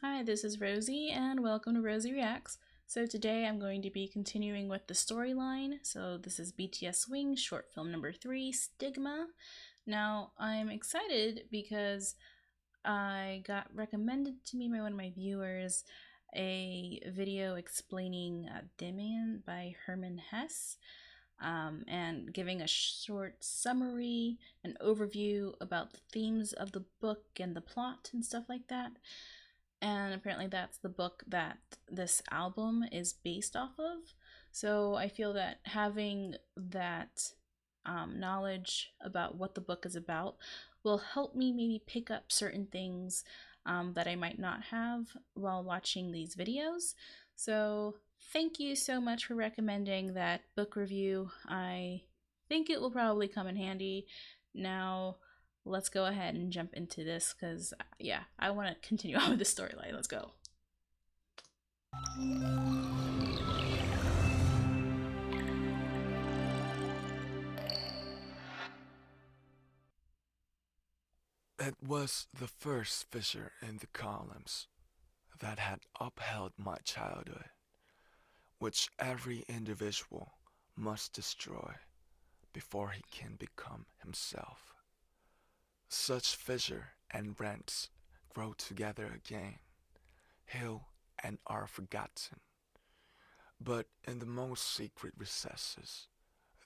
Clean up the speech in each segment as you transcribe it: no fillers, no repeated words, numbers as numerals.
Hi, this is Rosie, and welcome to Rosie Reacts. So today I'm going to be continuing with the storyline. So this is BTS Wings, short film number 3, Stigma. Now, I'm excited because I got recommended to me by one of my viewers a video explaining Demian by Herman Hesse. And giving a short summary, an overview about the themes of the book and the plot and stuff like that. And apparently that's the book that this album is based off of. So I feel that having that knowledge about what the book is about will help me maybe pick up certain things that I might not have while watching these videos. So thank you so much for recommending that book review. I think it will probably come in handy. Now, let's go ahead and jump into this because, yeah, I want to continue on with the storyline. Let's go. It was the first fissure in the columns that had upheld my childhood, which every individual must destroy before he can become himself. Such fissure and rents grow together again, heal and are forgotten. But in the most secret recesses,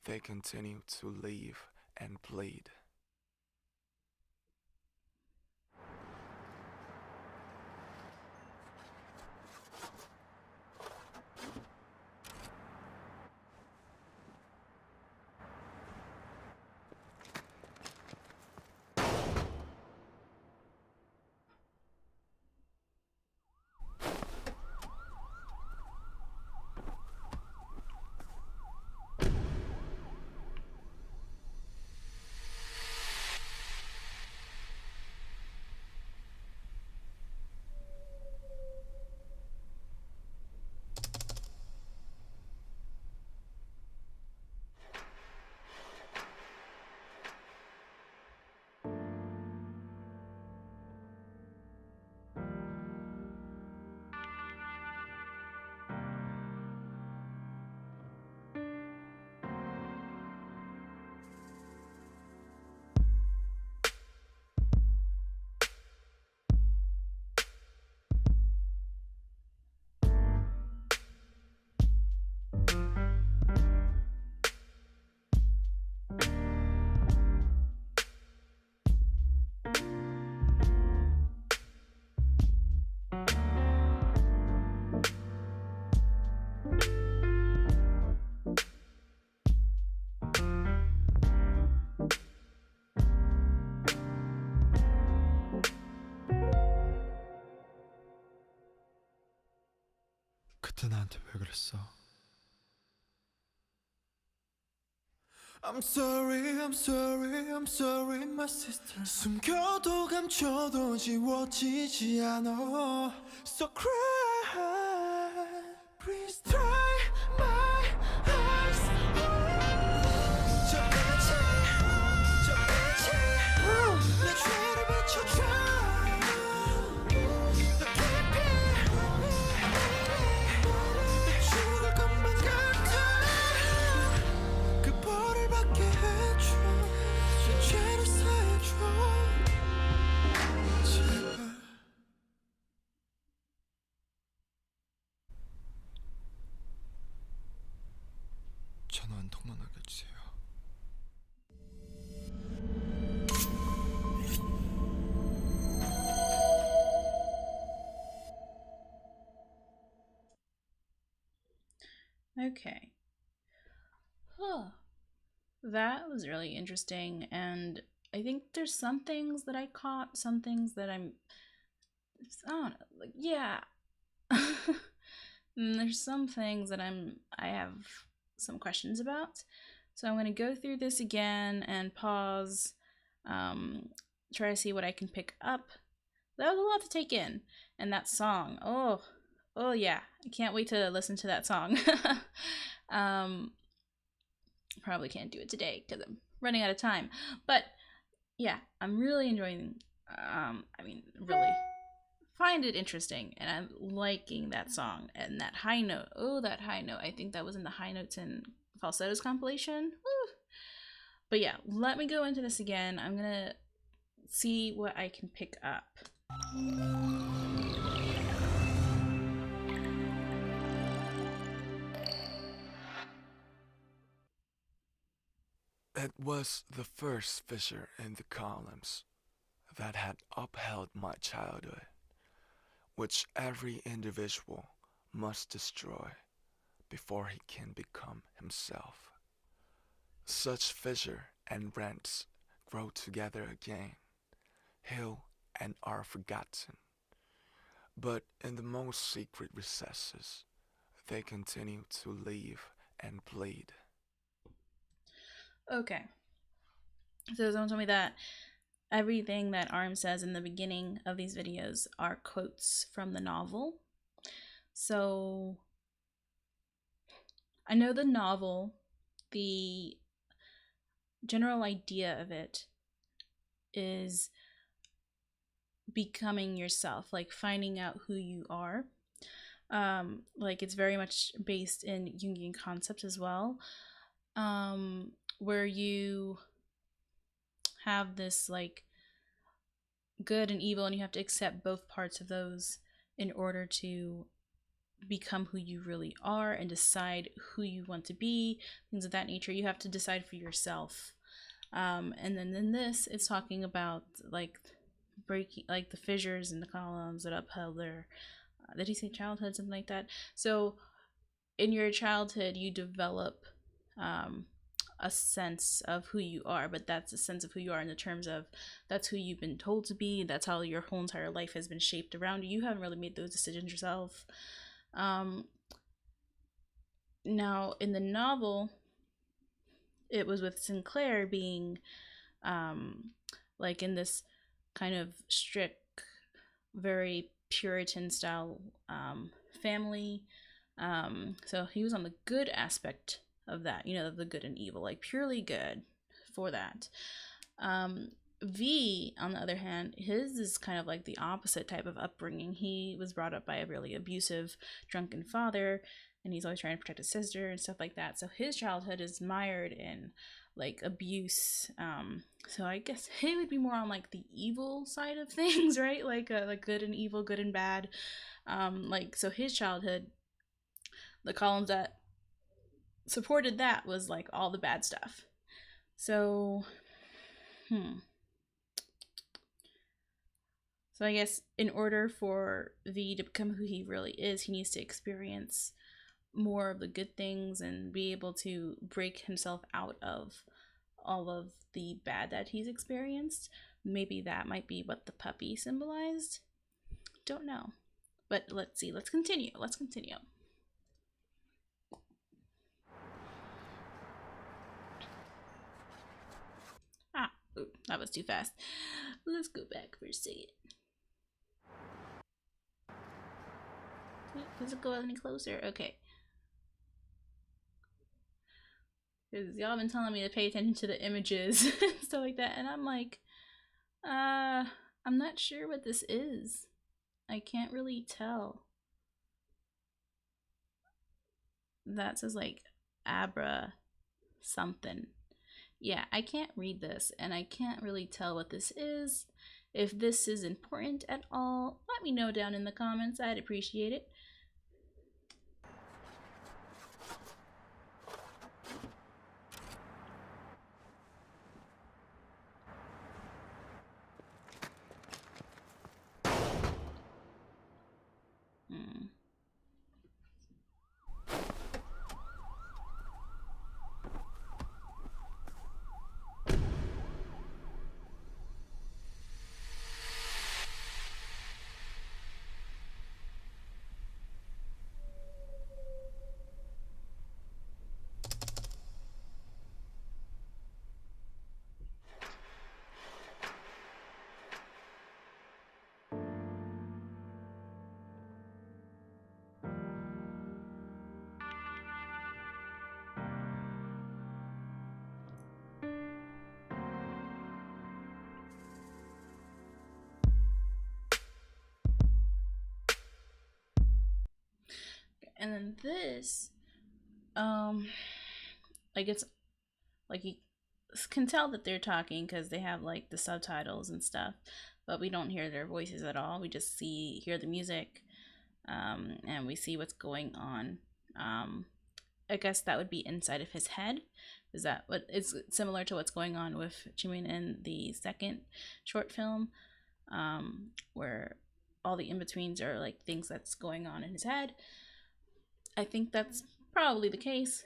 they continue to live and bleed. 그때 나한테 왜 그랬어? I'm sorry, I'm sorry, I'm sorry, my sister. 숨겨도 감춰도 지워지지 않아. So cry, please dry my eyes. 저 빛이, 저 빛이 내 죄를 비춰줘. 더 깊이 내 죽을 것만 같아. 그 벌을 받게 해줘. 내 죄를 사해줘. 제발. 전화 한 통만 하게 해주세요. Okay. Huh. That was really interesting, and I think there's some things that I caught, some things that I don't know, like, yeah. There's some things that I have some questions about. So I'm going to go through this again and pause, try to see what I can pick up. That was a lot to take in. And that song, oh yeah, I can't wait to listen to that song. Probably can't do it today because I'm running out of time. But yeah, I'm really enjoying, really find it interesting, and I'm liking that song and that high note. Oh, that high note. I think that was in the High Notes and Falsettos compilation. Woo. But yeah, let me go into this again. I'm gonna see what I can pick up. It was the first fissure in the columns that had upheld my childhood, which every individual must destroy before he can become himself. Such fissure and rents grow together again, heal and are forgotten. But in the most secret recesses, they continue to live and bleed. Okay. So someone told me that everything that Arm says in the beginning of these videos are quotes from the novel. So I know the novel, the general idea of it is becoming yourself, like finding out who you are. Like it's very much based in Jungian concepts as well, where you have this like good and evil, and you have to accept both parts of those in order to become who you really are and decide who you want to be, things of that nature. You have to decide for yourself. And then in this, it's talking about like breaking, like the fissures in the columns that upheld their did he say childhood, something like that? So in your childhood you develop a sense of who you are, but that's a sense of who you are in the terms of that's who you've been told to be, that's how your whole entire life has been shaped around you. You haven't really made those decisions yourself. Now in the novel, it was with Sinclair being like in this kind of strict, very Puritan style family. So he was on the good aspect of that, you know, the good and evil, like purely good for that. V, on the other hand, his is kind of like the opposite type of upbringing. He was brought up by a really abusive, drunken father, and he's always trying to protect his sister and stuff like that. So his childhood is mired in like abuse. So I guess he would be more on like the evil side of things, right? Like good and evil, good and bad. Like so his childhood, the columns that supported that was like all the bad stuff. So So I guess in order for V to become who he really is, he needs to experience more of the good things and be able to break himself out of all of the bad that he's experienced. Maybe that might be what the puppy symbolized. Don't know. But let's see. Let's continue. Ooh, that was too fast. Let's go back for a second. Does it go any closer? Okay. Because y'all been telling me to pay attention to the images and stuff like that, and I'm like, I'm not sure what this is. I can't really tell. That says like Abra something. Yeah, I can't read this, and I can't really tell what this is. If this is important at all, let me know down in the comments. I'd appreciate it. And then this, like it's like you can tell that they're talking because they have like the subtitles and stuff, but we don't hear their voices at all. We just hear the music, and we see what's going on. I guess that would be inside of his head. Is that what it's similar to what's going on with Jimin in the second short film, where all the in-betweens are like things that's going on in his head. I think that's probably the case.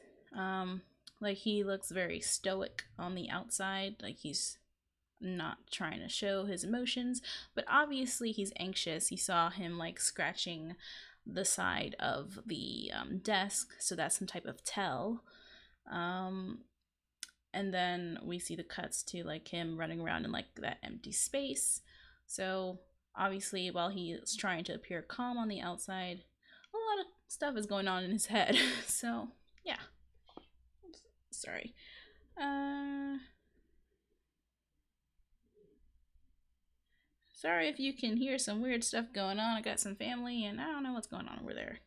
Like he looks very stoic on the outside, like he's not trying to show his emotions, but obviously he's anxious. You saw him like scratching the side of the desk, so that's some type of tell. And then we see the cuts to like him running around in like that empty space. So obviously while he is trying to appear calm on the outside, a lot of stuff is going on in his head. So yeah, sorry. Sorry if you can hear some weird stuff going on. I got some family and I don't know what's going on over there.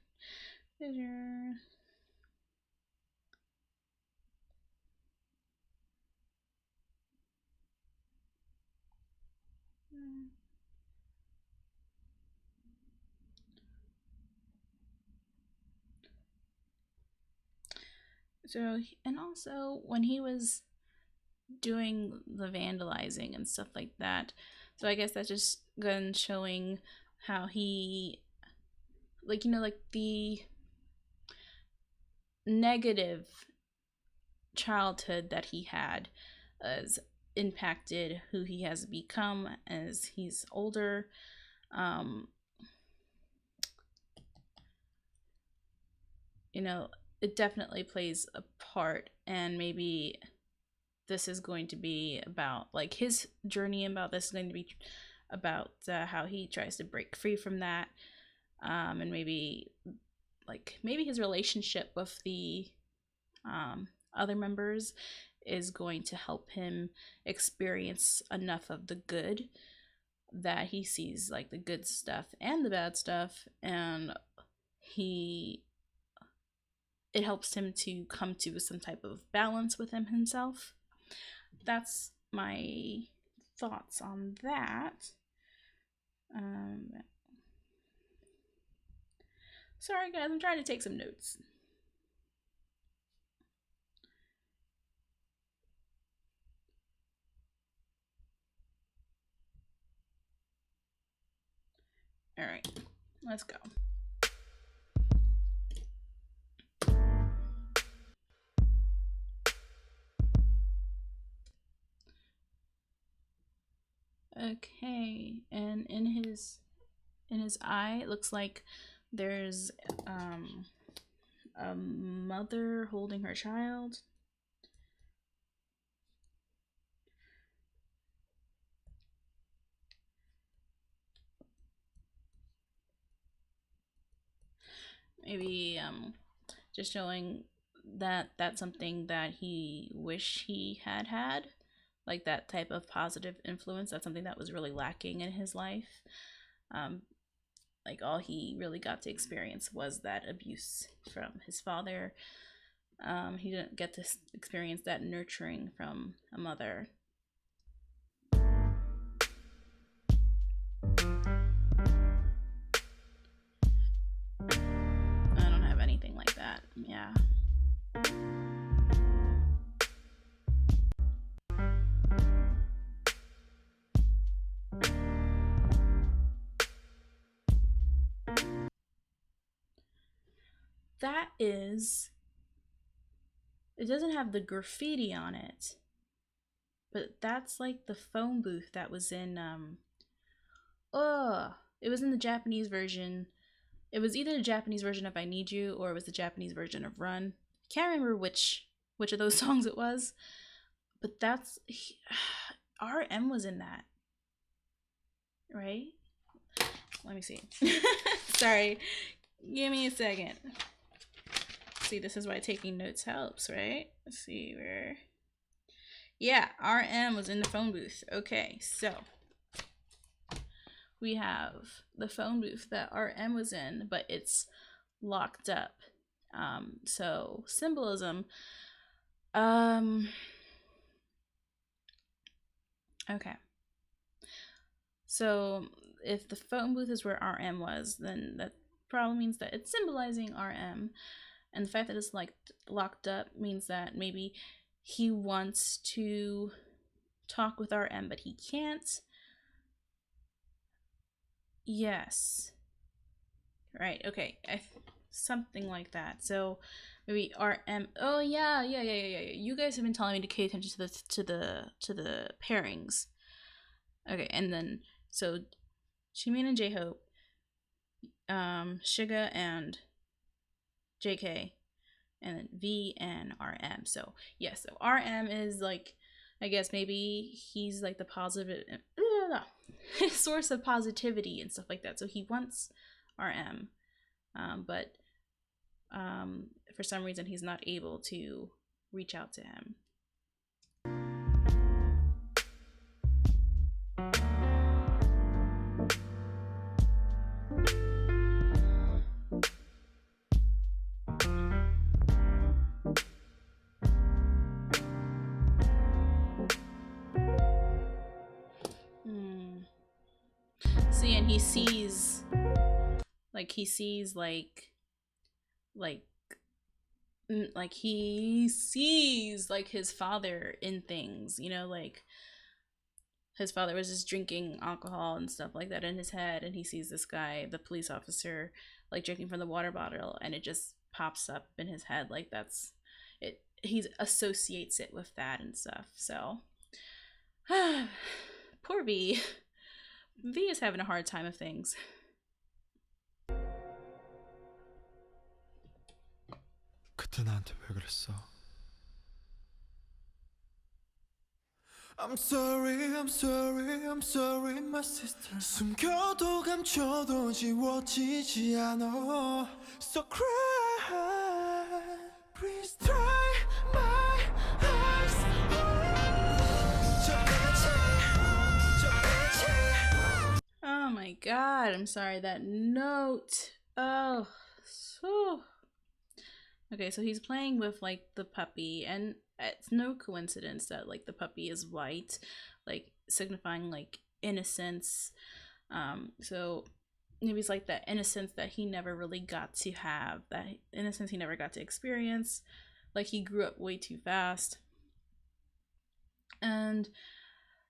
So, and also when he was doing the vandalizing and stuff like that, so I guess that's just gun showing how he, like, you know, like the negative childhood that he had has impacted who he has become as he's older. You know, it definitely plays a part, and maybe this is going to be about like his journey, about this is going to be about how he tries to break free from that, and maybe his relationship with the other members is going to help him experience enough of the good that he sees like the good stuff and the bad stuff, and it helps him to come to some type of balance within himself. That's my thoughts on that. Sorry guys, I'm trying to take some notes. All right, let's go. Okay, and in his eye, it looks like there's a mother holding her child. Maybe just showing that that's something that he wish he had, like that type of positive influence. That's something that was really lacking in his life. Like all he really got to experience was that abuse from his father. He didn't get to experience that nurturing from a mother. I don't have anything like that. Yeah. That is, it doesn't have the graffiti on it, but that's like the phone booth that was in it was in the Japanese version. It was either the Japanese version of I Need You or it was the Japanese version of Run. Can't remember which of those songs it was, but that's RM was in that, right? Let me see. Sorry, give me a second. See, this is why taking notes helps, right? Let's see where. Yeah, RM was in the phone booth. Okay, so we have the phone booth that RM was in, but it's locked up. So symbolism. Okay. So if the phone booth is where RM was, then that probably means that it's symbolizing RM. And the fact that it's like locked up means that maybe he wants to talk with RM, but he can't. Yes. Right. Okay. Something like that. So maybe RM. Oh yeah. You guys have been telling me to pay attention to the pairings. Okay, and then so Jimin and J-Hope, Suga and JK, and then V and RM. So yeah, so RM is like, I guess maybe he's like the positive source of positivity and stuff like that. So he wants RM, but for some reason he's not able to reach out to him. See, and he sees he sees his father in things, you know, like his father was just drinking alcohol and stuff like that in his head, and he sees this guy, the police officer, like drinking from the water bottle, and it just pops up in his head, like that's it. He associates it with that and stuff. So poor V. V is having a hard time of things. 그때 나한테 왜 그랬어? I'm sorry, my sister. 숨겨도 감춰도 지워지지 않아. So cry, please dry my eyes. Oh my god, I'm sorry, that note. Oh, so. Okay, so he's playing with like the puppy, and it's no coincidence that like the puppy is white, like signifying like innocence. So maybe it's like that innocence that he never really got to have, that innocence he never got to experience. Like he grew up way too fast. And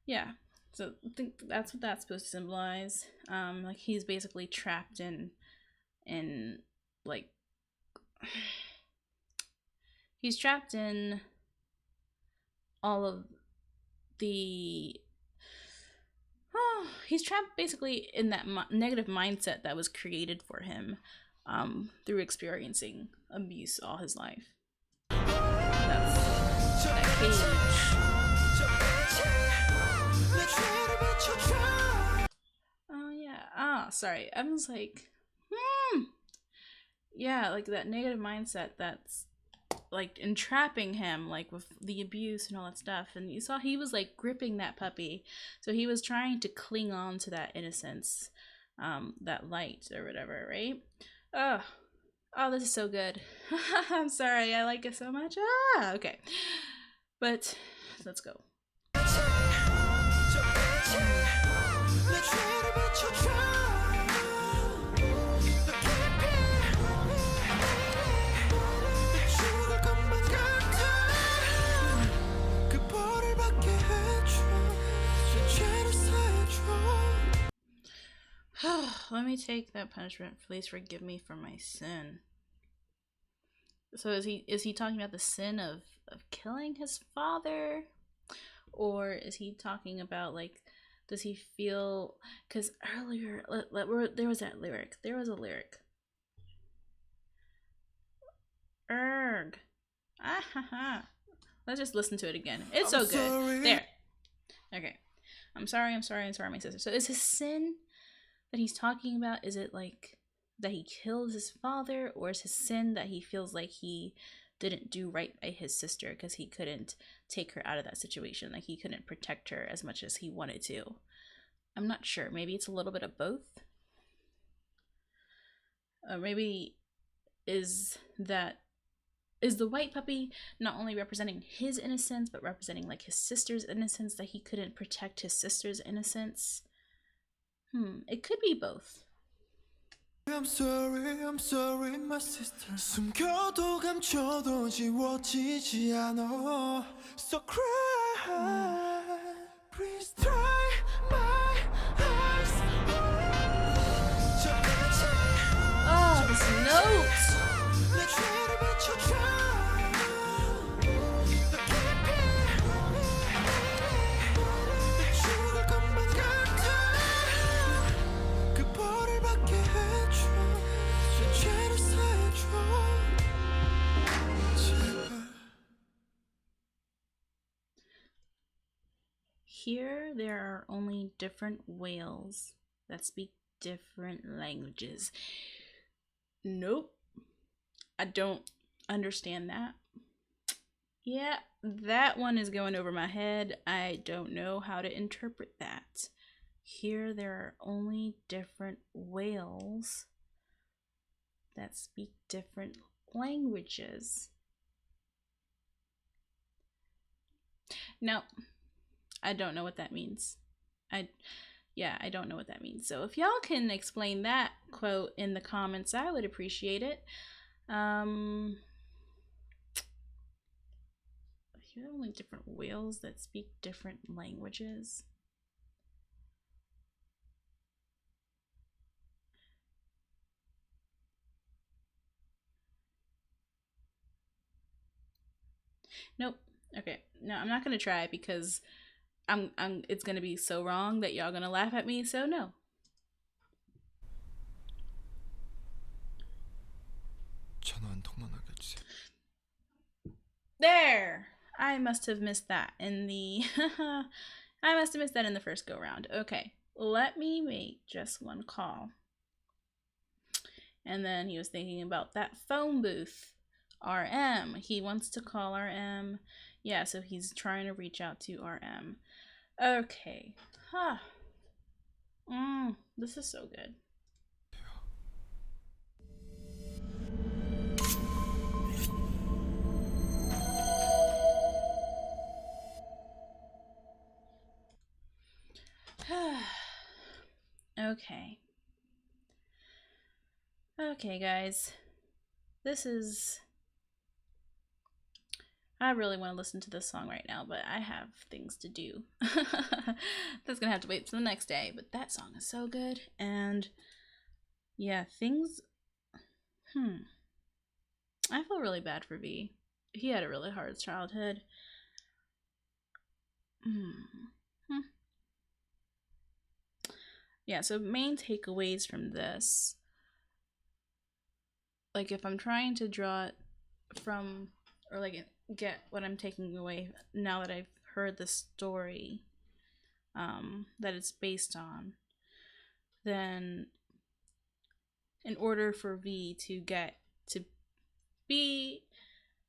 yeah, so I think that's what that's supposed to symbolize. Like he's basically trapped in like he's trapped in all of the he's trapped basically in that negative mindset that was created for him through experiencing abuse all his life. That's that cage. Oh yeah. Sorry. I was like, yeah, like that negative mindset that's like entrapping him, like with the abuse and all that stuff. And you saw he was like gripping that puppy, so he was trying to cling on to that innocence, that light or whatever, right? Oh, this is so good. I'm sorry, I like it so much. Okay, but let's go. Let me take that punishment. Please forgive me for my sin. So is he talking about the sin of killing his father? Or is he talking about like, does he feel, because earlier there was that lyric. There was a lyric. Erg. Let's just listen to it again. It's so good. There. Okay. I'm sorry, my sister. So is his sin that he's talking about, is it like that he killed his father, or is his sin that he feels like he didn't do right by his sister because he couldn't take her out of that situation, like he couldn't protect her as much as he wanted to? I'm not sure. Maybe it's a little bit of both. Maybe is the white puppy not only representing his innocence, but representing like his sister's innocence, that he couldn't protect his sister's innocence? It could be both. I'm sorry, my sister. 숨겨도 감춰도 지워지지 않아. So cry, please dry my eyes. Oh, this note. 내 죄를 비춰줘. 내 죽을 것만 같아. 그 벌을 받게 해줘. 내 죄를 사해줘. 제발. Here there are only different whales that speak different languages. Nope. I don't understand that. Yeah, that one is going over my head. I don't know how to interpret that. Here there are only different whales that speak different languages. No, I don't know what that means. I don't know what that means. So if y'all can explain that quote in the comments, I would appreciate it. Here are only different whales that speak different languages. Nope. Okay. No, I'm not gonna try because it's gonna be so wrong that y'all gonna laugh at me. So no. 전화 한 통만 하게 해주세요. There. I must have missed that in the first go round. Okay. Let me make just one call. And then he was thinking about that phone booth. RM. He wants to call RM. Yeah, so he's trying to reach out to RM. Okay. This is so good. Okay, guys. I really want to listen to this song right now, but I have things to do. That's gonna have to wait till the next day, but that song is so good. And yeah, I feel really bad for V. He had a really hard childhood. Yeah, so main takeaways from this, like if I'm trying to draw it from, or like get what I'm taking away now that I've heard the story that it's based on, then in order for V to get to be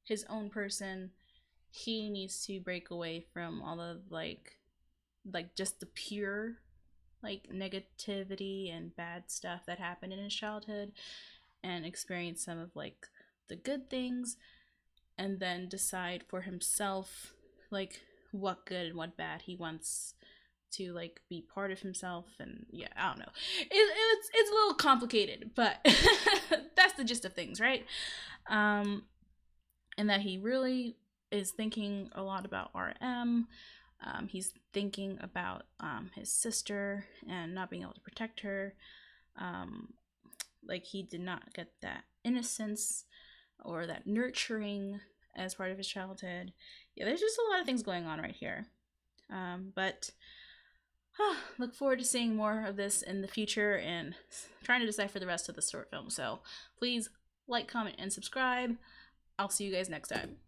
his own person, he needs to break away from all of like just the pure like negativity and bad stuff that happened in his childhood, and experience some of like the good things, and then decide for himself like what good and what bad he wants to like be part of himself. And yeah, I don't know, it's a little complicated, but that's the gist of things, right? And that he really is thinking a lot about RM. He's thinking about his sister and not being able to protect her. Like he did not get that innocence or that nurturing as part of his childhood. Yeah, there's just a lot of things going on right here. But look forward to seeing more of this in the future and trying to decipher the rest of the short film. So please like, comment, and subscribe. I'll see you guys next time.